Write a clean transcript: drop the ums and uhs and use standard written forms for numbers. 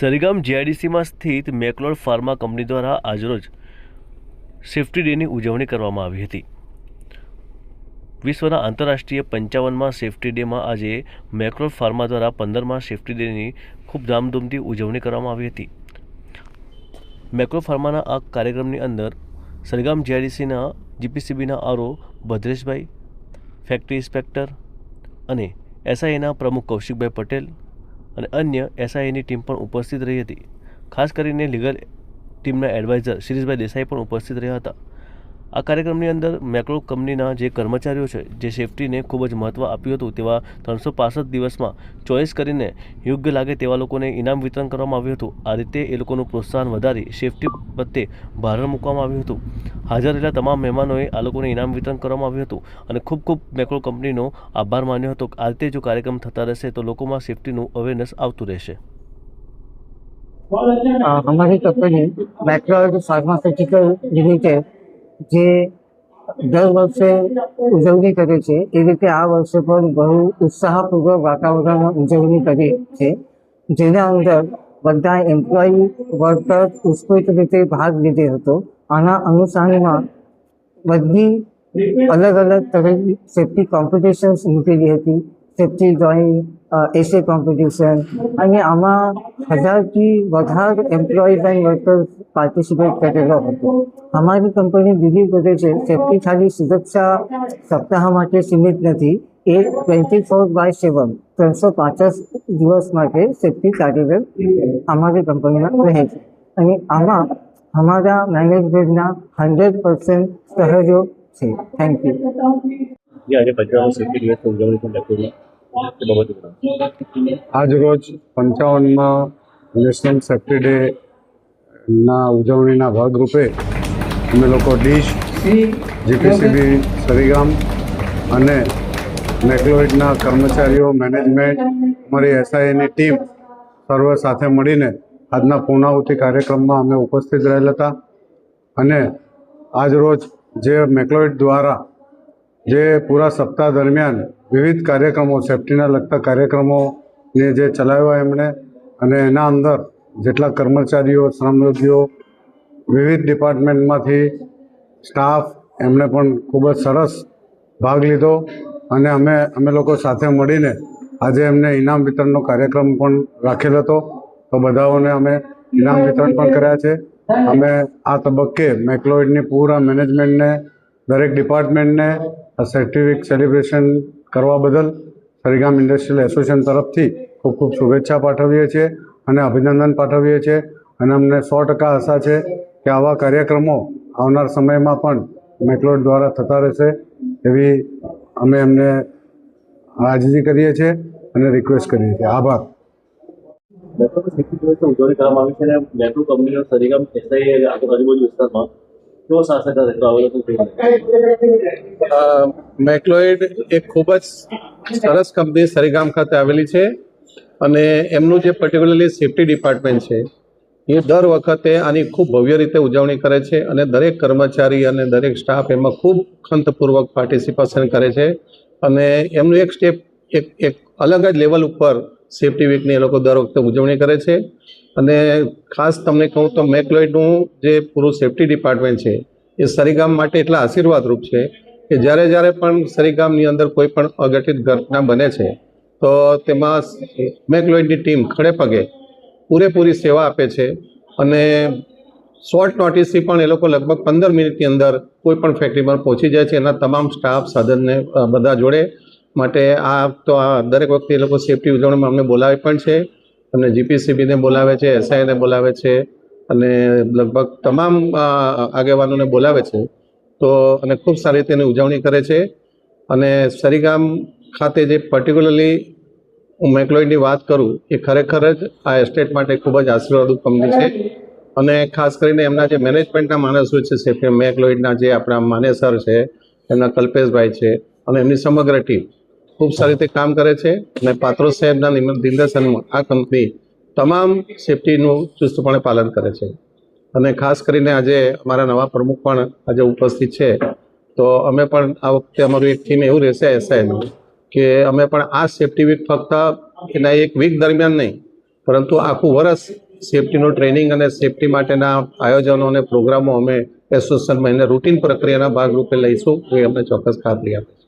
સરીગામ જીઆઈડીસીમાં સ્થિત મેકલોડ pharma company દ્વારા આજરોજ સેફ્ટી ડેની ઉજવણી કરવામાં આવી હતી। વિશ્વના આંતરરાષ્ટ્રીય 55માં સેફ્ટી ડેમાં આજે મેકલોડ ફાર્મા દ્વારા 15માં સેફ્ટી ડેની ખૂબ ધામધૂમથી ઉજવણી કરવામાં આવી હતી। મેકલોડ ફાર્માના આ કાર્યક્રમની અંદર સરીગામ જીઆઈડીસીના જીપીસીબીના આરઓ ભદ્રેશભાઈ, ફેક્ટરી ઇન્સ્પેક્ટર અને એસઆઈના પ્રમુખ કૌશિકભાઈ પટેલ અને અન્ય એસઆઈની ટીમ પણ ઉપસ્થિત રહી હતી। ખાસ કરીને લીગલ ટીમના એડવાઇઝર શિરીષભાઈ દેસાઈ પણ ઉપસ્થિત રહ્યા હતા। આ કાર્યક્રમની અંદર મેકલોડ કંપનીના જે કર્મચારીઓ છે જે સેફ્ટીને ખૂબ જ મહત્ત્વ આપ્યું હતું તેવા 365 દિવસમાં ચોઈસ કરીને યોગ્ય લાગે તેવા લોકોને ઇનામ વિતરણ કરવામાં આવ્યું હતું। આ રીતે એ લોકોનું પ્રોત્સાહન વધારી સેફ્ટી પ્રત્યે ભારણ મૂકવામાં આવ્યું હતું। હાજર રહેલા તમામ મહેમાનોએ આ લોકોને ઇનામ વિતરણ કરવામાં આવ્યું હતું અને ખૂબ ખૂબ મેકલોડ કંપનીનો આભાર માન્યો હતો। આ રીતે જો કાર્યક્રમ થતા રહેશે તો લોકોમાં સેફ્ટીનું અવેરનેસ આવતું રહેશે। हमारी कंपनी मैक्लोड फार्मास्यूटिकल लिमिटेड જે દર વર્ષે ઉજવણી કરે છે એ રીતે આ વર્ષે પણ બહુ ઉત્સાહપૂર્વક વાતાવરણમાં ઉજવણી કરી છે, જેના અંદર બધા એમ્પ્લોયી વર્કર ઉત્સ્ફૂર્ત રીતે ભાગ લીધો હતો। આના અનુસારમાં બધી અલગ અલગ તરહની સેફ્ટી કોમ્પિટિશન્સ મૂકેલી હતી, સેફ્ટી ડ્રોઈંગ, એસે કોમ્પિટિશન, અને આમાં 1000થી વધારે એમ્પ્લોઈઝ એન્ડ વર્કર્સ પાર્ટિસિપેટ કરેલો હતો। અમારી કંપની બિલીવ કરે છે સેફ્ટી ખાલી સુરક્ષા સપ્તાહ માટે સીમિત નથી, એ 24/7 365 દિવસ માટે સેફ્ટી કાર્યરત અમારી કંપનીમાં રહે છે અને આમાં અમારા મેનેજમેન્ટના 100% સહયોગ છે। Thank you. આજ રોજ 55માં નેશનલ સેફ્ટી ડે ના ઉજવણીના ભાગરૂપે અમે લોકો ડીશ, જીપીસીબી સરીગામ અને મેકલોઇડના કર્મચારીઓ, મેનેજમેન્ટ, અમારી એસઆઈની ટીમ સર્વ સાથે મળીને આજના પૂર્ણાહુતિ કાર્યક્રમમાં અમે ઉપસ્થિત રહેલા હતા અને આજ રોજ જે મેકલોઇડ દ્વારા જે પૂરા સપ્તાહ દરમિયાન વિવિધ કાર્યક્રમો, સેફ્ટીના લગતા કાર્યક્રમોને જે ચલાવ્યા એમણે, અને એના અંદર જેટલા કર્મચારીઓ, શ્રમયોગીઓ, વિવિધ ડિપાર્ટમેન્ટમાંથી સ્ટાફ, એમણે પણ ખૂબ જ સરસ ભાગ લીધો અને અમે લોકો સાથે મળીને આજે એમને ઇનામ વિતરણનો કાર્યક્રમ પણ રાખેલો હતો। તો બધાઓને અમે ઇનામ વિતરણ પણ કર્યા છે। અમે આ તબક્કે મેકલોઇડની પૂરા મેનેજમેન્ટને, દરેક ડિપાર્ટમેન્ટને આ સેફ્ટી વીક સેલિબ્રેશન કરવા બદલ સરીગામ ઇન્ડસ્ટ્રીયલ એસોસિએશન તરફથી ખૂબ ખૂબ શુભેચ્છા પાઠવીએ છીએ અને અભિનંદન પાઠવીએ છીએ અને અમને 100% આશા છે કે આવા કાર્યક્રમો આવનાર સમયમાં પણ મેકલોડ દ્વારા થતા રહેશે એવી અમે એમને આજીજી કરીએ છીએ અને રિક્વેસ્ટ કરીએ છીએ। આભાર। ઉજવણી કરવામાં આવી છે અને મેકલોડ કંપનીનો સરીગામ એસઆઈ આજુબાજુ વિસ્તારમાં કેવો શાસક મેકલોઇડ એક ખૂબ જ સરસ કંપની સરીગામ ખાતે આવેલી છે અને એમનું જે પર્ટિક્યુલરલી સેફ્ટી ડિપાર્ટમેન્ટ છે એ દર વખતે આની ખૂબ ભવ્ય રીતે ઉજવણી કરે છે અને દરેક કર્મચારી અને દરેક સ્ટાફ એમાં ખૂબ ખંતપૂર્વક પાર્ટિસિપેશન કરે છે અને એમનું એક સ્ટેપ એક અલગ જ લેવલ ઉપર સેફ્ટી વીકની એ લોકો દર વખતે ઉજવણી કરે છે। અને ખાસ તમને કહું તો મેકલોઇડનું જે પૂરું સેફ્ટી ડિપાર્ટમેન્ટ છે એ સરીગામ માટે એટલા આશીર્વાદરૂપ છે કે જ્યારે પણ સરીગામની અંદર કોઈ પણ અઘટિત ઘટના બને છે તો તેમાં મેકલોઇડની ટીમ ખડે પગે પૂરેપૂરી સેવા આપે છે અને શોર્ટ નોટિસથી પણ એ લોકો લગભગ 15 મિનિટની અંદર કોઈ પણ ફેક્ટરીમાં પહોંચી જાય છે એના તમામ સ્ટાફ, સાધનને બધા જોડે માટે આ દરેક વખતે એ લોકો સેફ્ટી ઉજવણીમાં અમને બોલાવે પણ છે, અમને જીપીસીબીને બોલાવે છે, એસઆઈને બોલાવે છે અને લગભગ તમામ આગેવાનોને બોલાવે છે તો અને ખૂબ સારી રીતે એની ઉજવણી કરે છે। અને સરીગામ ખાતે જે પર્ટિક્યુલરલી હું મેકલોઇડની વાત કરું એ ખરેખર જ આ એસ્ટેટ માટે ખૂબ જ આશીર્વાદરૂપ કંપની છે અને ખાસ કરીને એમના જે મેનેજમેન્ટના માણસો છે સેફ્ટી મેકલોઇડના જે આપણા માનેસર છે, એમના કલ્પેશભાઈ છે અને એમની સમગ્ર ટીમ ખૂબ સારી રીતે કામ કરે છે અને પાત્રો સાહેબના નિર્દેશનમાં આ કંપની તમામ સેફ્ટીનું ચુસ્તપણે પાલન કરે છે અને ખાસ કરીને આજે અમારા નવા પ્રમુખ પણ આજે ઉપસ્થિત છે તો અમે પણ આ વખતે અમારું એક થીમ એવું રહેશે એસઆઈનું કે અમે પણ આ સેફ્ટી વીક ફક્ત એના એક વીક દરમિયાન નહીં પરંતુ આખું વર્ષ સેફટીનું ટ્રેનિંગ અને સેફટી માટેના આયોજનો અને પ્રોગ્રામો અમે એસોસિએશનમાં એને રૂટીન પ્રક્રિયાના ભાગરૂપે લઈશું એ અમને ચોક્કસ ખાતરી આપે છે.